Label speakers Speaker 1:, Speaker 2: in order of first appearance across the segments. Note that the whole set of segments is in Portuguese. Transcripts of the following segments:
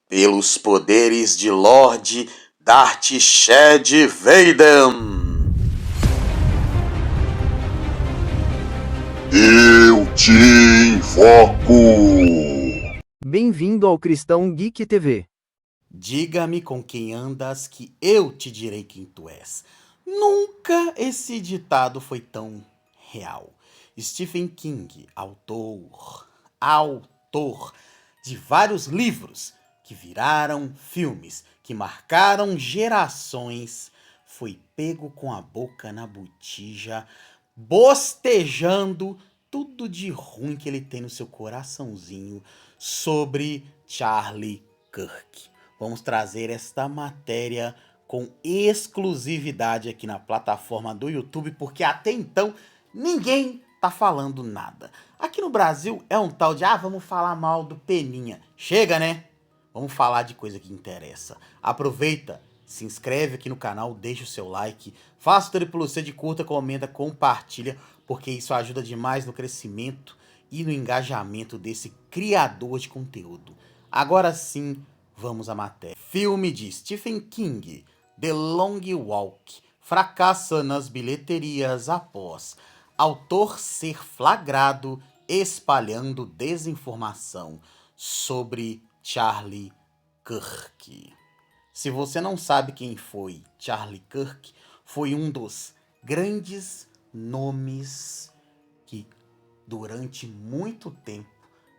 Speaker 1: pelos poderes de Lord Darth Shed Vaden. Eu te invoco.
Speaker 2: Bem-vindo ao Cristão Geek TV.
Speaker 1: Diga-me com quem andas que eu te direi quem tu és. Nunca esse ditado foi tão real. Stephen King, autor de vários livros que viraram filmes, que marcaram gerações, foi pego com a boca na botija, bostejando tudo de ruim que ele tem no seu coraçãozinho sobre Charlie Kirk. Vamos trazer esta matéria com exclusividade aqui na plataforma do YouTube, porque até então ninguém tá falando nada. Aqui no Brasil é um tal de, vamos falar mal do Peninha. Chega, né? Vamos falar de coisa que interessa. Aproveita, se inscreve aqui no canal, deixa o seu like, faça o triplo C de curta, comenta, compartilha, porque isso ajuda demais no crescimento e no engajamento desse criador de conteúdo. Agora sim, vamos à matéria. Filme de Stephen King, The Long Walk, fracassa nas bilheterias após autor ser flagrado espalhando desinformação sobre Charlie Kirk. Se você não sabe quem foi Charlie Kirk, foi um dos grandes nomes que durante muito tempo,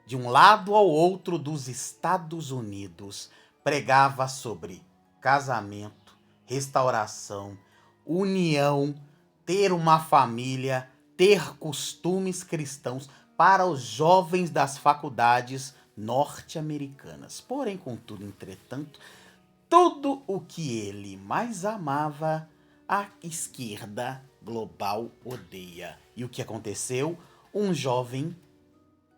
Speaker 1: de um lado ao outro dos Estados Unidos, pregava sobre casamento, restauração, união, ter uma família, ter costumes cristãos para os jovens das faculdades norte-americanas. Porém, contudo, entretanto, tudo o que ele mais amava, a esquerda global odeia. E o que aconteceu? Um jovem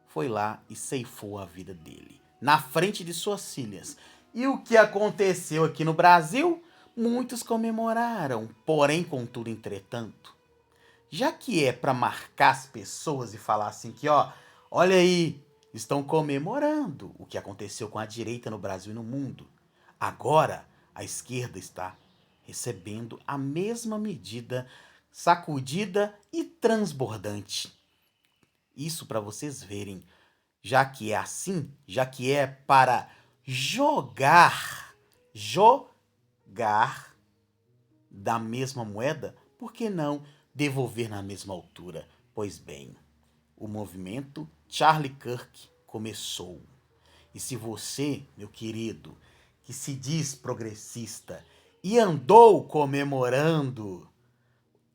Speaker 1: foi lá e ceifou a vida dele, na frente de suas filhas. E o que aconteceu aqui no Brasil? Muitos comemoraram, porém, contudo, entretanto, já que é para marcar as pessoas e falar assim que, olha aí, estão comemorando o que aconteceu com a direita no Brasil e no mundo. Agora, a esquerda está recebendo a mesma medida sacudida e transbordante. Isso para vocês verem, já que é assim, já que é para jogar da mesma moeda, por que não devolver na mesma altura? Pois bem, o movimento Charlie Kirk começou. E se você, meu querido, que se diz progressista e andou comemorando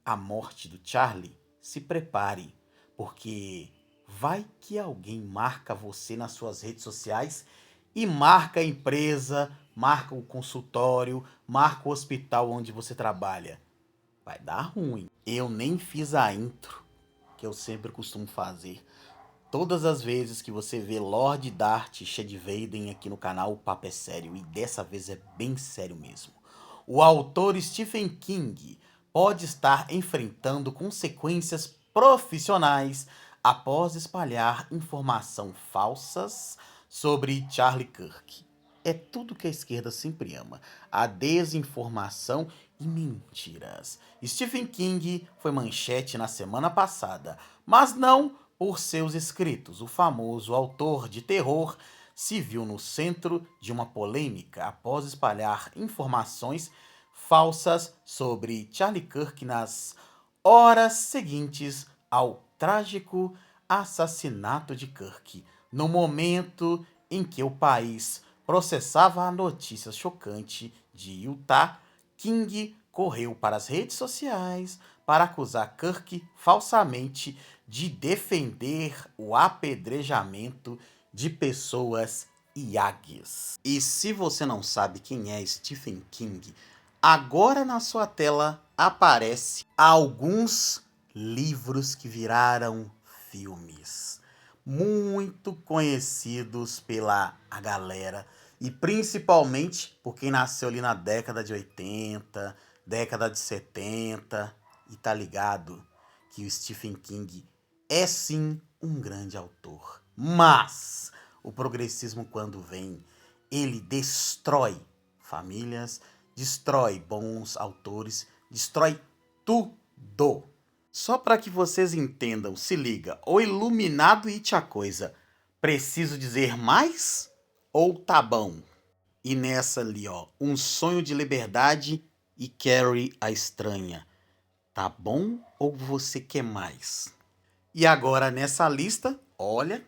Speaker 1: a morte do Charlie, se prepare, porque vai que alguém marca você nas suas redes sociais e marca a empresa, marca o consultório, marca o hospital onde você trabalha. Vai dar ruim. Eu nem fiz a intro, que eu sempre costumo fazer. Todas as vezes que você vê Lord Darth Shed Vaden aqui no canal, o papo é sério. E dessa vez é bem sério mesmo. O autor Stephen King pode estar enfrentando consequências profissionais após espalhar informação falsas sobre Charlie Kirk. É tudo que a esquerda sempre ama: a desinformação e mentiras. Stephen King foi manchete na semana passada, mas não por seus escritos. O famoso autor de terror se viu no centro de uma polêmica após espalhar informações falsas sobre Charlie Kirk nas horas seguintes ao trágico assassinato de Kirk, no momento em que o país processava a notícia chocante de Utah. King correu para as redes sociais para acusar Kirk falsamente de defender o apedrejamento de pessoas iagues. E se você não sabe quem é Stephen King, agora na sua tela aparece alguns livros que viraram filmes, muito conhecidos pela a galera e principalmente por quem nasceu ali na década de 80, década de 70 e tá ligado que o Stephen King é sim um grande autor. Mas o progressismo, quando vem, ele destrói famílias, destrói bons autores, destrói tudo. Só para que vocês entendam, se liga, o Iluminado It a coisa. Preciso dizer mais? Ou tá bom? E nessa ali, ó, Um Sonho de Liberdade e Carrie a Estranha. Tá bom ou você quer mais? E agora nessa lista, olha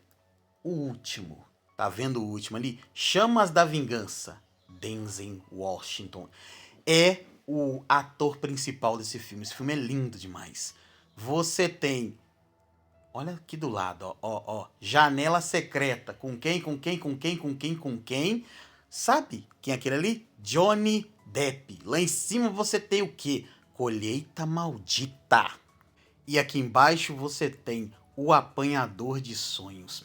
Speaker 1: o último. Tá vendo o último ali? Chamas da Vingança. Denzel Washington. É o ator principal desse filme. Esse filme é lindo demais. Você tem, olha aqui do lado, ó, Janela Secreta. Com quem, com quem, com quem, com quem, com quem? Sabe quem é aquele ali? Johnny Depp. Lá em cima você tem o quê? Colheita Maldita. E aqui embaixo você tem O Apanhador de Sonhos.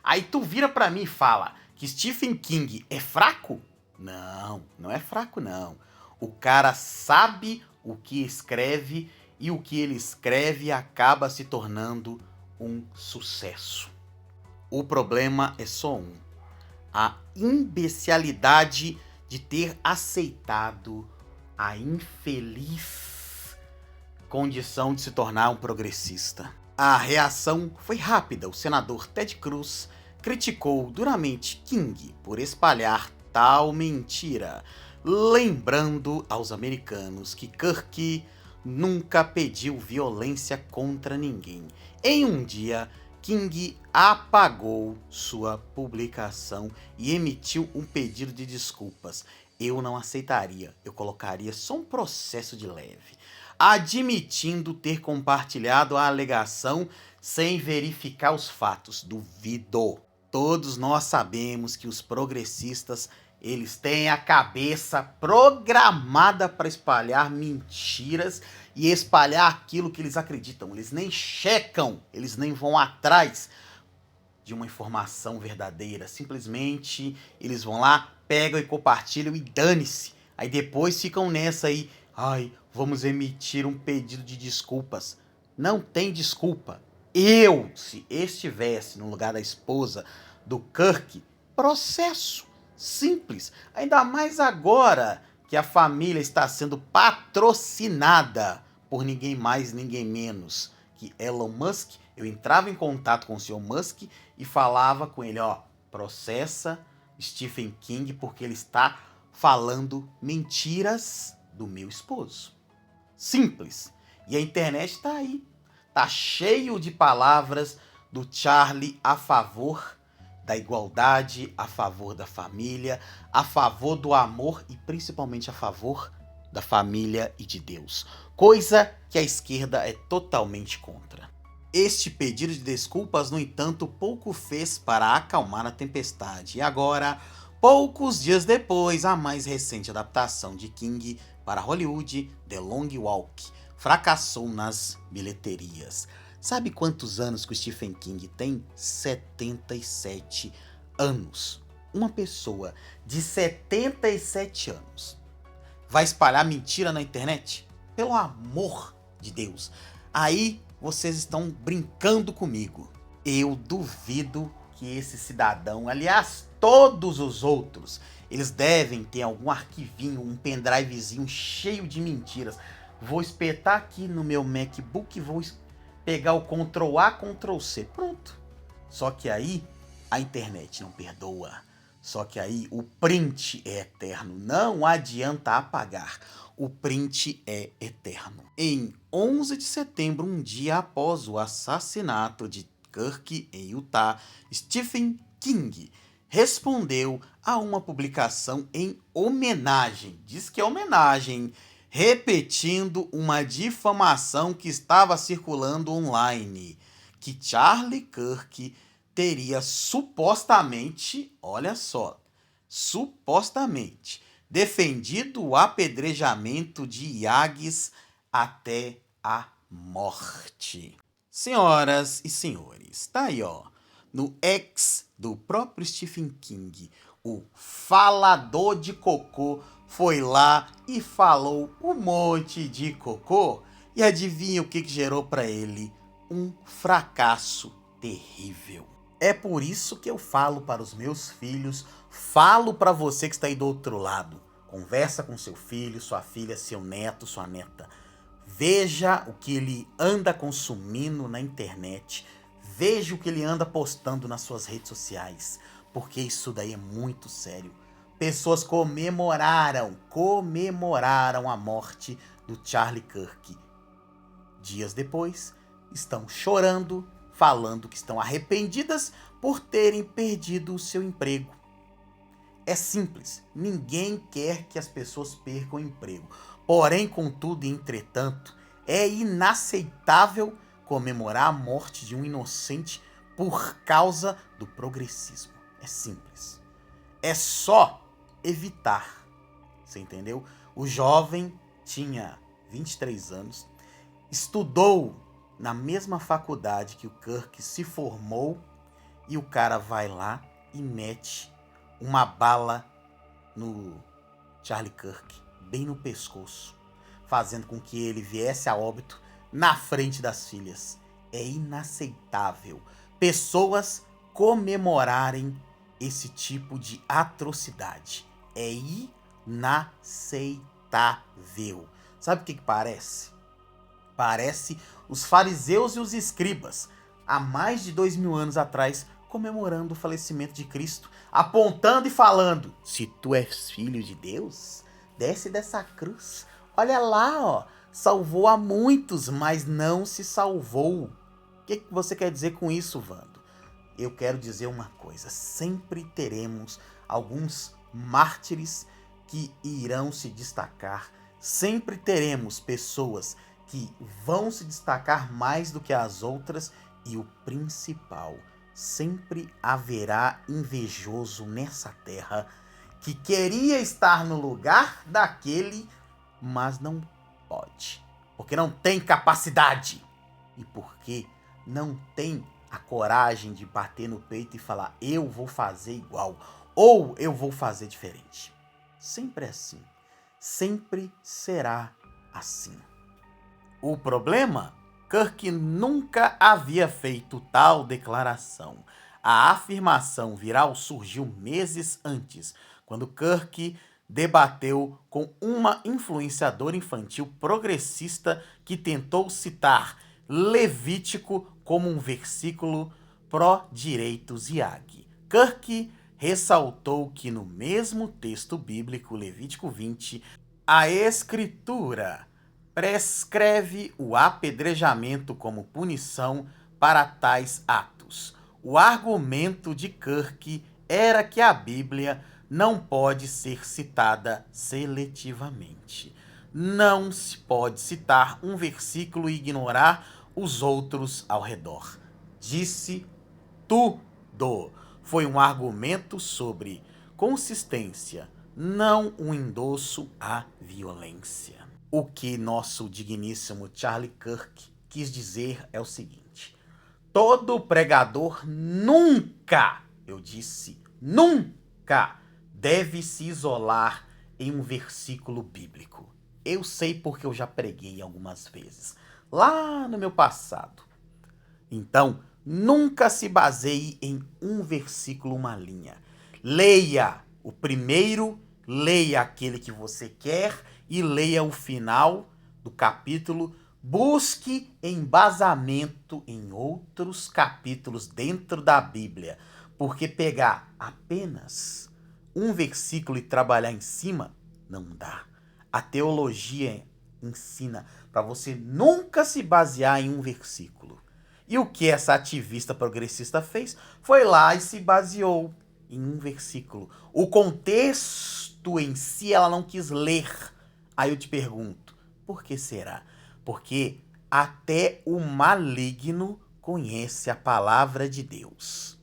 Speaker 1: Aí tu vira pra mim e fala que Stephen King é fraco? Não, não é fraco não. O cara sabe o que escreve e o que ele escreve acaba se tornando um sucesso. O problema é só um: a imbecilidade de ter aceitado a infeliz condição de se tornar um progressista. A reação foi rápida. O senador Ted Cruz criticou duramente King por espalhar tal mentira, lembrando aos americanos que Kirk nunca pediu violência contra ninguém. Em um dia, King apagou sua publicação e emitiu um pedido de desculpas. Eu não aceitaria, eu colocaria só um processo de leve, admitindo ter compartilhado a alegação sem verificar os fatos. Duvido. Todos nós sabemos que os progressistas, eles têm a cabeça programada para espalhar mentiras e espalhar aquilo que eles acreditam. Eles nem checam, eles nem vão atrás de uma informação verdadeira. Simplesmente eles vão lá, pegam e compartilham e dane-se. Aí depois ficam nessa aí, ai, vamos emitir um pedido de desculpas. Não tem desculpa. Eu, se estivesse no lugar da esposa do Kirk, processo. Simples. Ainda mais agora que a família está sendo patrocinada por ninguém mais, ninguém menos que Elon Musk. Eu entrava em contato com o Sr. Musk e falava com ele, ó, processa Stephen King porque ele está falando mentiras do meu esposo. Simples. E a internet tá aí. Tá cheio de palavras do Charlie a favor da igualdade, a favor da família, a favor do amor e principalmente a favor da família e de Deus. Coisa que a esquerda é totalmente contra. Este pedido de desculpas, no entanto, pouco fez para acalmar a tempestade. E agora, poucos dias depois, a mais recente adaptação de King para Hollywood, The Long Walk, fracassou nas bilheterias. Sabe quantos anos que o Stephen King tem? 77 anos. Uma pessoa de 77 anos vai espalhar mentira na internet? Pelo amor de Deus. Aí vocês estão brincando comigo. Eu duvido que esse cidadão, aliás, todos os outros, eles devem ter algum arquivinho, um pendrivezinho cheio de mentiras. Vou espetar aqui no meu MacBook e vou pegar o Ctrl A, Ctrl C. Pronto. Só que aí a internet não perdoa. Só que aí o print é eterno. Não adianta apagar. O print é eterno. Em 11 de setembro, um dia após o assassinato de Kirk em Utah, Stephen King respondeu a uma publicação em homenagem. Diz que é homenagem, repetindo uma difamação que estava circulando online, que Charlie Kirk teria supostamente, olha só, supostamente defendido o apedrejamento de Iagues até a morte. Senhoras e senhores, tá aí ó, no X do próprio Stephen King, o falador de cocô foi lá e falou um monte de cocô e adivinha o que gerou para ele? Um fracasso terrível. É por isso que eu falo para os meus filhos Falo para você que está aí do outro lado. Conversa com seu filho, sua filha, seu neto, sua neta. Veja o que ele anda consumindo na internet. Veja o que ele anda postando nas suas redes sociais. Porque isso daí é muito sério. Pessoas comemoraram a morte do Charlie Kirk. Dias depois, estão chorando, falando que estão arrependidas por terem perdido o seu emprego. É simples, ninguém quer que as pessoas percam o emprego. Porém, contudo e entretanto, é inaceitável comemorar a morte de um inocente por causa do progressismo. É simples. É só evitar. Você entendeu? O jovem tinha 23 anos, estudou na mesma faculdade que o Kirk se formou e o cara vai lá e mete uma bala no Charlie Kirk, bem no pescoço, fazendo com que ele viesse a óbito na frente das filhas. É inaceitável pessoas comemorarem esse tipo de atrocidade. É inaceitável. Sabe o que parece? Parece os fariseus e os escribas, há mais de 2000 anos atrás, comemorando o falecimento de Cristo, apontando e falando: se tu és filho de Deus, desce dessa cruz. Olha lá, ó, salvou a muitos, mas não se salvou. O que você quer dizer com isso, Vando? Eu quero dizer uma coisa: sempre teremos alguns mártires que irão se destacar, sempre teremos pessoas que vão se destacar mais do que as outras, e o principal, sempre haverá invejoso nessa terra que queria estar no lugar daquele, mas não pode, porque não tem capacidade e porque não tem a coragem de bater no peito e falar: eu vou fazer igual ou eu vou fazer diferente. Sempre é assim, sempre será assim. O problema? Kirk nunca havia feito tal declaração. A afirmação viral surgiu meses antes, quando Kirk debateu com uma influenciadora infantil progressista que tentou citar Levítico como um versículo pró-direitos IAG. Kirk ressaltou que no mesmo texto bíblico, Levítico 20, a escritura prescreve o apedrejamento como punição para tais atos. O argumento de Kirk era que a Bíblia não pode ser citada seletivamente. Não se pode citar um versículo e ignorar os outros ao redor. Disse tudo. Foi um argumento sobre consistência, não um endosso à violência. O que nosso digníssimo Charlie Kirk quis dizer é o seguinte: todo pregador nunca, eu disse nunca, deve se isolar em um versículo bíblico. Eu sei porque eu já preguei algumas vezes, lá no meu passado. Então, nunca se baseie em um versículo, uma linha. Leia o primeiro, leia aquele que você quer e leia o final do capítulo. Busque embasamento em outros capítulos dentro da Bíblia, porque pegar apenas um versículo e trabalhar em cima não dá. A teologia ensina para você nunca se basear em um versículo. E o que essa ativista progressista fez foi lá e se baseou em um versículo. O contexto em si ela não quis ler. Aí eu te pergunto, por que será? Porque até o maligno conhece a palavra de Deus.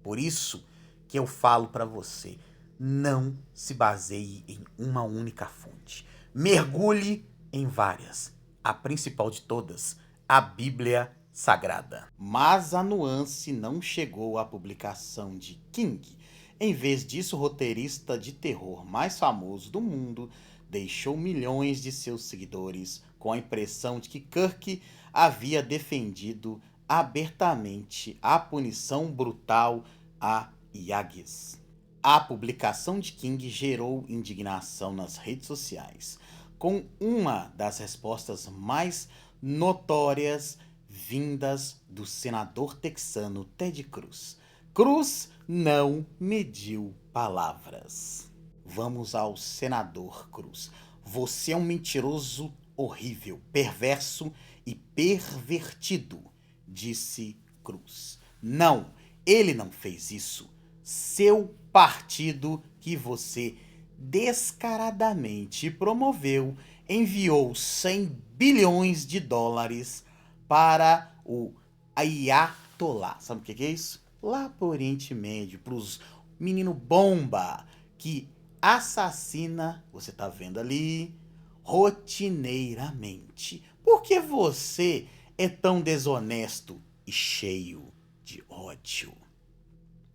Speaker 1: Por isso que eu falo para você, não se baseie em uma única fonte. Mergulhe em várias. A principal de todas, a Bíblia Sagrada. Mas a nuance não chegou à publicação de King. Em vez disso, o roteirista de terror mais famoso do mundo deixou milhões de seus seguidores com a impressão de que Kirk havia defendido abertamente a punição brutal a Yagis. A publicação de King gerou indignação nas redes sociais, com uma das respostas mais notórias vindas do senador texano Ted Cruz. Cruz não mediu palavras. Vamos ao senador Cruz. Você é um mentiroso horrível, perverso e pervertido, disse Cruz. Não, ele não fez isso. Seu partido que você descaradamente promoveu enviou 100 bilhões de dólares para o Ayatollah. Sabe o que é isso? Lá pro Oriente Médio, pros menino bomba que assassina, você tá vendo ali, rotineiramente. Por que você é tão desonesto e cheio de ódio?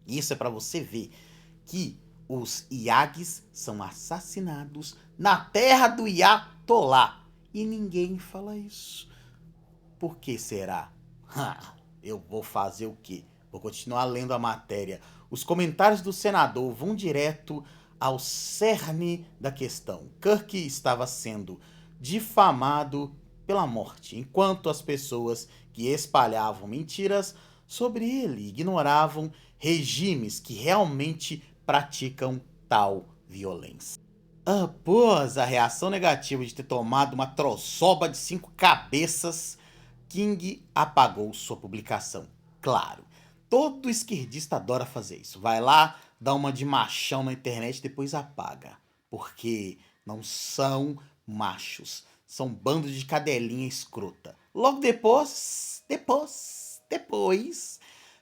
Speaker 1: Isso é para você ver que os Iagues são assassinados na terra do Iatolá. E ninguém fala isso. Por que será? Eu vou fazer o quê? Vou continuar lendo a matéria. Os comentários do senador vão direto ao cerne da questão. Kirk estava sendo difamado pela morte, enquanto as pessoas que espalhavam mentiras sobre ele ignoravam regimes que realmente praticam tal violência. Após a reação negativa de ter tomado uma troçoba de 5 cabeças, King apagou sua publicação. Claro, todo esquerdista adora fazer isso. Vai lá, dá uma de machão na internet e depois apaga. Porque não são machos, são bandos de cadelinha escrota. Logo depois,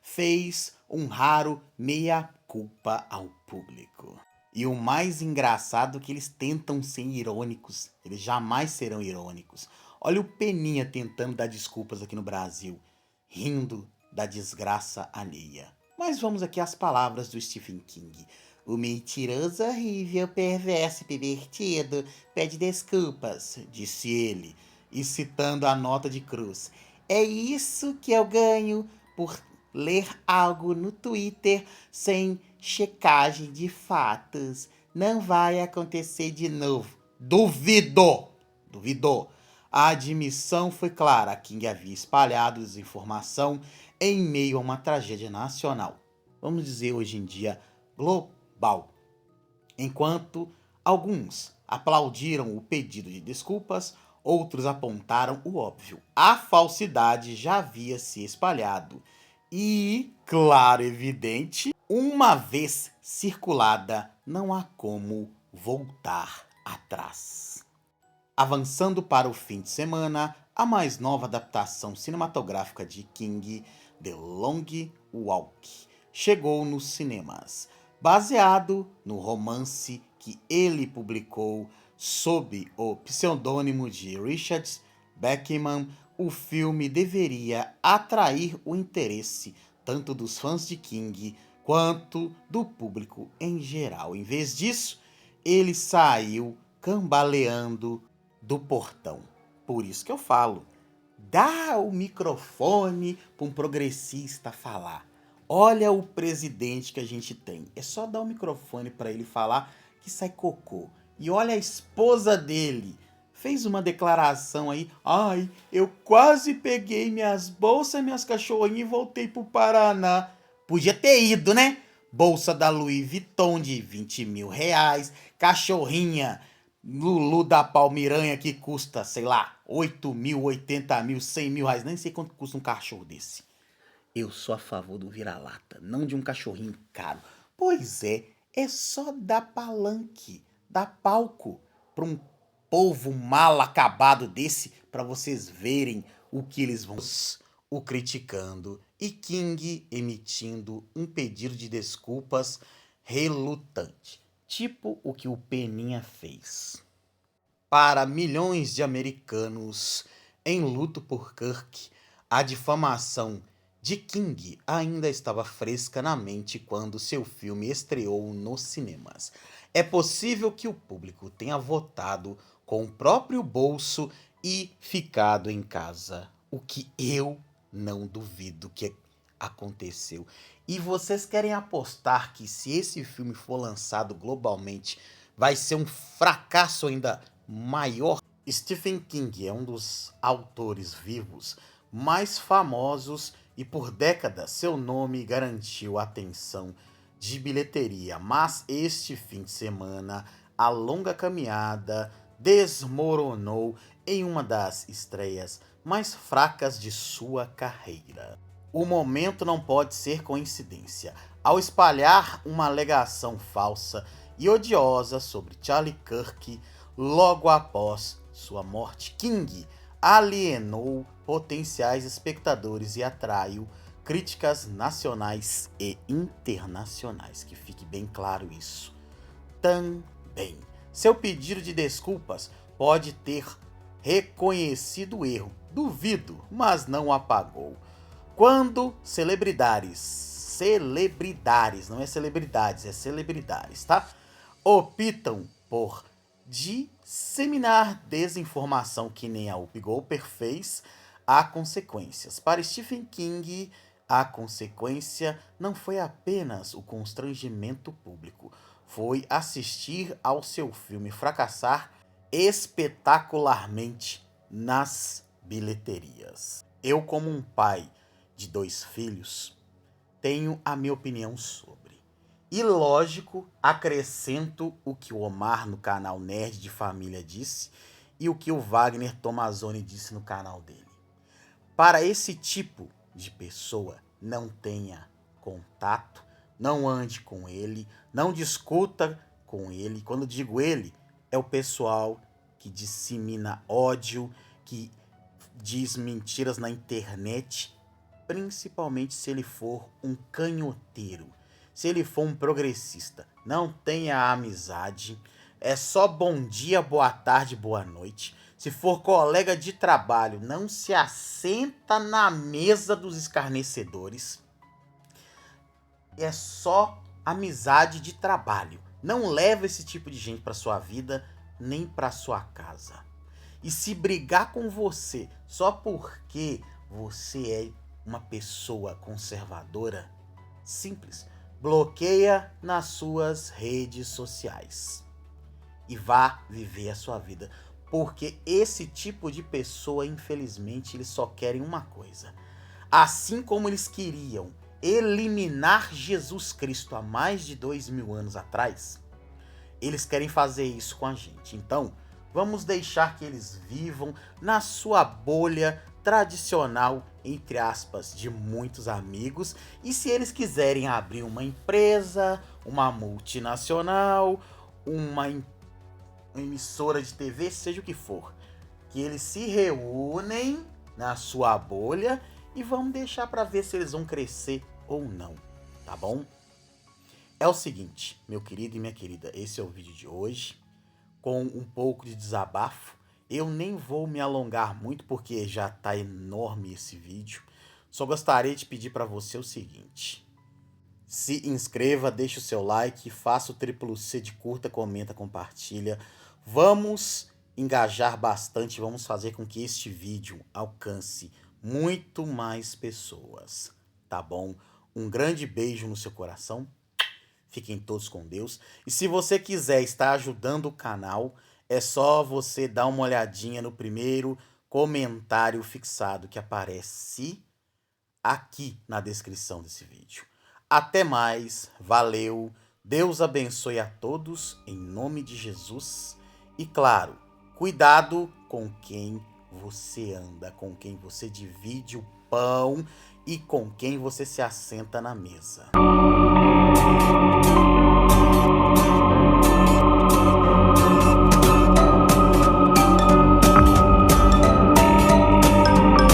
Speaker 1: fez um raro meia-culpa ao público. E o mais engraçado é que eles tentam ser irônicos. Eles jamais serão irônicos. Olha o Peninha tentando dar desculpas aqui no Brasil, rindo da desgraça alheia. Mas vamos aqui às palavras do Stephen King. O mentiroso horrível, perverso e pervertido pede desculpas, disse ele, e citando a nota de Cruz. É isso que eu ganho por ler algo no Twitter sem checagem de fatos. Não vai acontecer de novo. Duvido! Duvidou. A admissão foi clara. King havia espalhado desinformação em meio a uma tragédia nacional. Vamos dizer hoje em dia global. Enquanto alguns aplaudiram o pedido de desculpas, outros apontaram o óbvio. A falsidade já havia se espalhado. E, claro, evidente, uma vez circulada, não há como voltar atrás. Avançando para o fim de semana, a mais nova adaptação cinematográfica de King, The Long Walk, chegou nos cinemas. Baseado no romance que ele publicou sob o pseudônimo de Richard Bachman, o filme deveria atrair o interesse tanto dos fãs de King quanto do público em geral. Em vez disso, ele saiu cambaleando do portão. Por isso que eu falo, dá o microfone para um progressista falar. Olha o presidente que a gente tem. É só dar o microfone para ele falar que sai cocô. E olha a esposa dele. Fez uma declaração aí. Ai, eu quase peguei minhas bolsas, minhas cachorrinhas e voltei pro Paraná. Podia ter ido, né? Bolsa da Louis Vuitton de 20 mil reais. Cachorrinha Lulu da Palmiranha que custa, sei lá, 8 mil, 80 mil, 100 mil reais. Nem sei quanto custa um cachorro desse. Eu sou a favor do vira-lata, não de um cachorrinho caro. Pois é só dar palanque, dar palco para um povo mal acabado desse, para vocês verem o que eles vão o criticando. E King emitindo um pedido de desculpas relutante, tipo o que o Peninha fez. Para milhões de americanos em luto por Kirk, a difamação de King ainda estava fresca na mente quando seu filme estreou nos cinemas. É possível que o público tenha votado com o próprio bolso e ficado em casa, o que eu não duvido que aconteceu. E vocês querem apostar que se esse filme for lançado globalmente, vai ser um fracasso ainda maior? Stephen King é um dos autores vivos mais famosos e por décadas seu nome garantiu atenção de bilheteria, mas este fim de semana a longa caminhada desmoronou em uma das estreias mais fracas de sua carreira. O momento não pode ser coincidência. Ao espalhar uma alegação falsa e odiosa sobre Charlie Kirk logo após sua morte, King alienou potenciais espectadores e atraiu críticas nacionais e internacionais. Que fique bem claro isso. Também, seu pedido de desculpas pode ter reconhecido o erro. Duvido, mas não o apagou. Quando celebridades, não é celebridades, é celebridades, tá? Optam por disseminar desinformação que nem a Whoopi Goldberg fez, há consequências. Para Stephen King, a consequência não foi apenas o constrangimento público, foi assistir ao seu filme fracassar espetacularmente nas bilheterias. Eu, como um pai de 2 filhos, tenho a minha opinião sobre. E lógico, acrescento o que o Omar no canal Nerd de Família disse e o que o Wagner Tomazoni disse no canal dele. Para esse tipo de pessoa, não tenha contato, não ande com ele, não discuta com ele. Quando digo ele, é o pessoal que dissemina ódio, que diz mentiras na internet, principalmente se ele for um canhoteiro, se ele for um progressista. Não tenha amizade, é só bom dia, boa tarde, boa noite. Se for colega de trabalho, não se assenta na mesa dos escarnecedores. É só amizade de trabalho. Não leva esse tipo de gente para sua vida, nem para sua casa. E se brigar com você só porque você é uma pessoa conservadora, simples, bloqueia nas suas redes sociais e vá viver a sua vida, porque esse tipo de pessoa, infelizmente, eles só querem uma coisa. Assim como eles queriam eliminar Jesus Cristo há mais de 2000 anos atrás, eles querem fazer isso com a gente. Então, vamos deixar que eles vivam na sua bolha tradicional, entre aspas, de muitos amigos. E se eles quiserem abrir uma empresa, uma multinacional, uma emissora de TV, seja o que for, que eles se reúnem na sua bolha e vamos deixar para ver se eles vão crescer ou não, tá bom? É o seguinte, meu querido e minha querida, esse é o vídeo de hoje, com um pouco de desabafo. Eu nem vou me alongar muito porque já tá enorme esse vídeo. Só gostaria de pedir para você o seguinte: se inscreva, deixe o seu like, faça o triplo C de curta, comenta, compartilha. Vamos engajar bastante, vamos fazer com que este vídeo alcance muito mais pessoas, tá bom? Um grande beijo no seu coração. Fiquem todos com Deus. E se você quiser estar ajudando o canal, é só você dar uma olhadinha no primeiro comentário fixado que aparece aqui na descrição desse vídeo. Até mais, valeu, Deus abençoe a todos, em nome de Jesus. E claro, cuidado com quem você anda, com quem você divide o pão e com quem você se assenta na mesa.